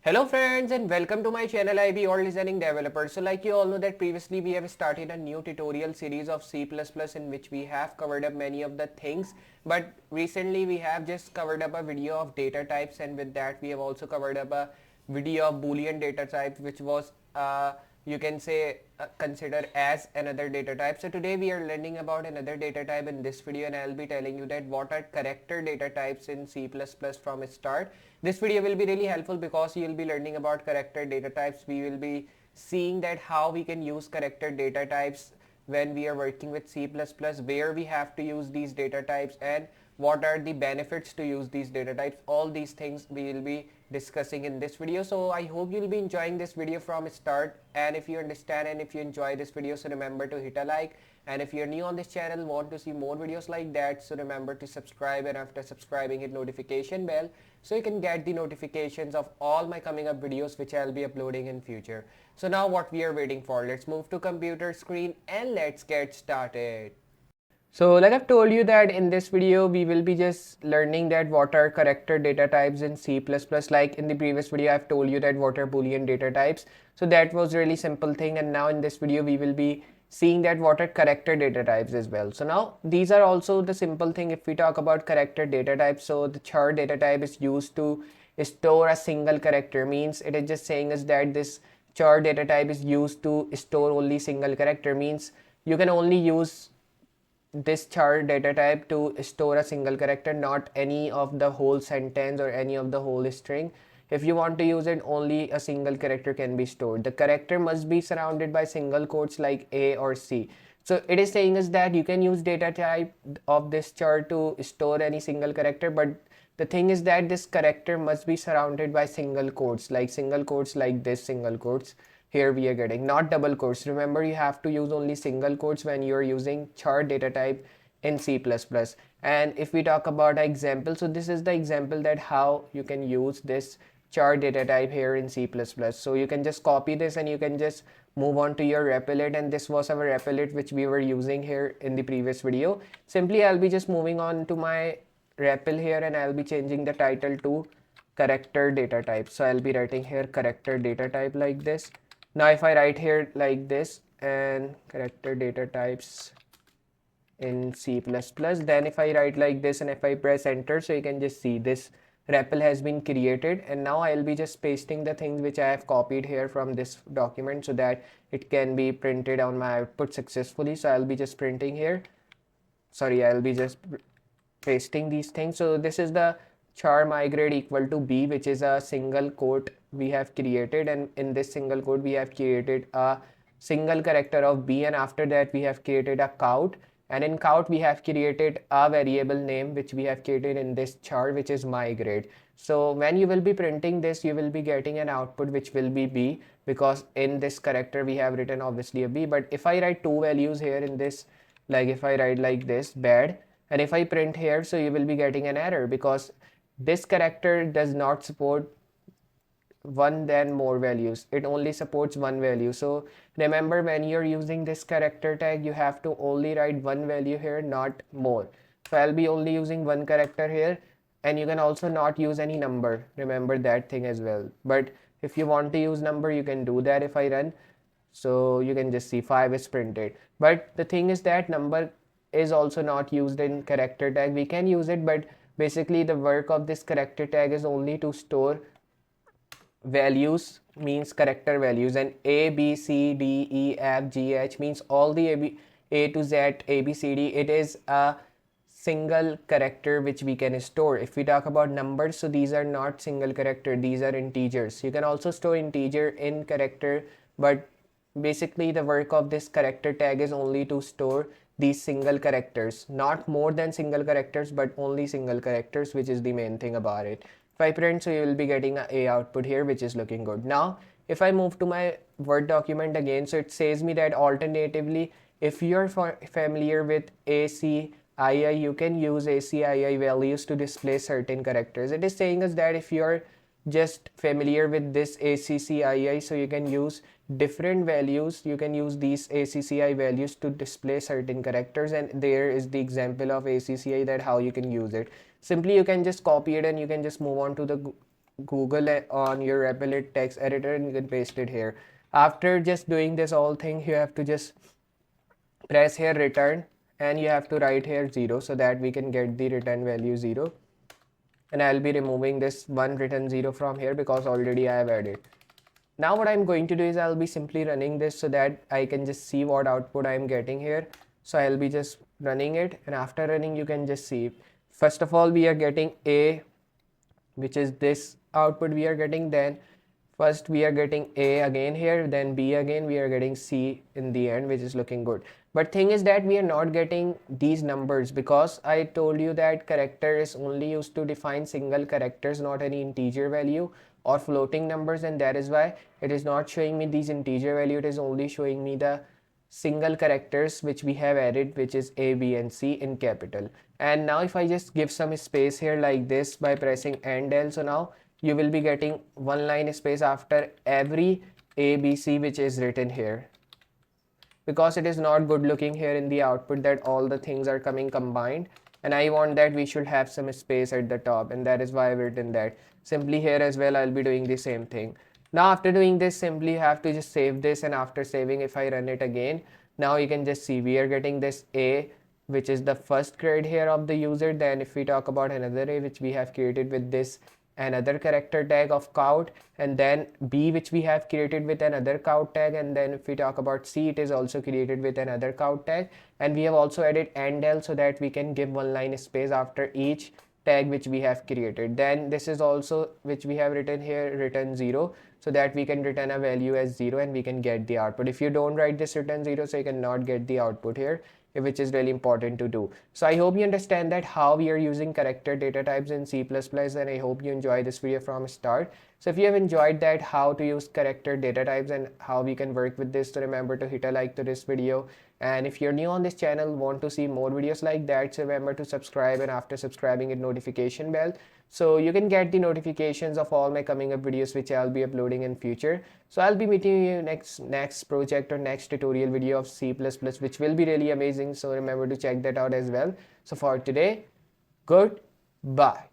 Hello friends and welcome to my channel Iballdesigningdeveloper. So like you all know that previously we have started a new tutorial series of C++ in which we have covered up many of the things, but recently we have just covered up a video of data types, and with that we have also covered up a video of Boolean data type, which was you can say consider as another data type. So today we are learning about another data type in this video, and I'll be telling you that what are character data types in C++ from its start. This video will be really helpful because you'll be learning about character data types. We will be seeing that how we can use character data types when we are working with C++, where we have to use these data types, and what are the benefits to use these data types. All these things we will be discussing in this video. So I hope you'll be enjoying this video from start, and if you understand and if you enjoy this video, so remember to hit a like, and if you're new on this channel, want to see more videos like that, so remember to subscribe, and after subscribing hit notification bell so you can get the notifications of all my coming up videos which I'll be uploading in future. So now what we are waiting for, let's move to computer screen and let's get started. So like I've told you that in this video we will be just learning that what are character data types in C++. Like in the previous video I've told you that what are Boolean data types. So that was really simple thing, and now in this video we will be seeing that what are character data types as well. So now these are also the simple thing. If we talk about character data types, so the char data type is used to store a single character, means it is just saying us that this char data type is used to store only single character, means you can only use this char data type to store a single character, not any of the whole sentence or any of the whole string. If you want to use it, only a single character can be stored. The character must be surrounded by single quotes like A or C. So it is saying us that you can use data type of this char to store any single character, but the thing is that this character must be surrounded by single quotes like this single quotes here we are getting, not double quotes. Remember, you have to use only single quotes when you are using char data type in C++. And if we talk about an example, so this is the example that how you can use this char data type here in C++. So you can just copy this and you can just move on to your replit, and this was our replit which we were using here in the previous video. Simply I'll be just moving on to my REPL here, and I'll be changing the title to character data type. So I'll be writing here character data type like this. Now if I write here like this and character data types in C++, then if I write like this and if I press enter, so you can just see this REPL has been created, and now I'll be just pasting the things which I have copied here from this document so that it can be printed on my output successfully. So I'll be just printing here, I'll be just pasting these things. So this is the char migrate equal to b, which is a single quote we have created, and in this single quote we have created a single character of b, and after that we have created a count, and in count we have created a variable name which we have created in this char, which is migrate. So when you will be printing this, you will be getting an output which will be b, because in this character we have written obviously a b. But if I write two values here in this, like if I write like this bad, and if I print here, so you will be getting an error because this character does not support one then more values. It only supports one value. So remember, when you're using this character tag, you have to only write one value here, not more. So I'll be only using one character here, and you can also not use any number. Remember that thing as well. But if you want to use number, you can do that if I run. So you can just see 5 is printed. But the thing is that number is also not used in character tag. We can use it, but basically the work of this character tag is only to store values, means character values, and a b c d e f g h means all the a to z a b c d. It is a single character which we can store. If we talk about numbers, so these are not single character, these are integers. You can also store integer in character, but basically the work of this character tag is only to store these single characters, not more than single characters, but only single characters, which is the main thing about it. If I print, so you will be getting a output here, which is looking good. Now if I move to my Word document again, so it says me that alternatively, if you're familiar with ACII, you can use ACII values to display certain characters. It is saying us that if you're just familiar with this ACCII, so you can use different values. You can use these ACCI values to display certain characters, and there is the example of ACCI that how you can use it. Simply you can just copy it and you can just move on to the Google on your Replit text editor and you can paste it here. After just doing this whole thing, you have to just press here return and you have to write here 0 so that we can get the return value 0. And I'll be removing this one return 0 from here because already I have added. Now what I'm going to do is I'll be simply running this so that I can just see what output I'm getting here. So I'll be just running it, and after running you can just see, first of all we are getting A, which is this output we are getting, then first we are getting A again here, then B again, we are getting C in the end, which is looking good. But thing is that we are not getting these numbers because I told you that character is only used to define single characters, not any integer value or floating numbers, and that is why it is not showing me these integer value. It is only showing me the single characters which we have added, which is A, B and C in capital. And now if I just give some space here like this by pressing end L, so now you will be getting one line space after every A, B, C which is written here, because it is not good looking here in the output that all the things are coming combined, and I want that we should have some space at the top, and that is why I've written that. Simply here as well I'll be doing the same thing. Now after doing this, simply have to just save this, and after saving, if I run it again, now you can just see we are getting this A, which is the first grade here of the user. Then if we talk about another A which we have created with this another character tag of count, and then B which we have created with another count tag, and then if we talk about C, it is also created with another count tag, and we have also added end L so that we can give one line space after each tag which we have created. Then this is also which we have written here, return 0, so that we can return a value as 0 and we can get the output. If you don't write this return 0, so you cannot get the output here, which is really important to do. So I hope you understand that how we are using character data types in C++, and I hope you enjoy this video from start. So if you have enjoyed that how to use character data types and how we can work with this, so remember to hit a like to this video. And if you're new on this channel, want to see more videos like that, so remember to subscribe, and after subscribing, hit notification bell so you can get the notifications of all my coming up videos which I'll be uploading in future. So I'll be meeting you next project or next tutorial video of C++, which will be really amazing. So remember to check that out as well. So for today, goodbye.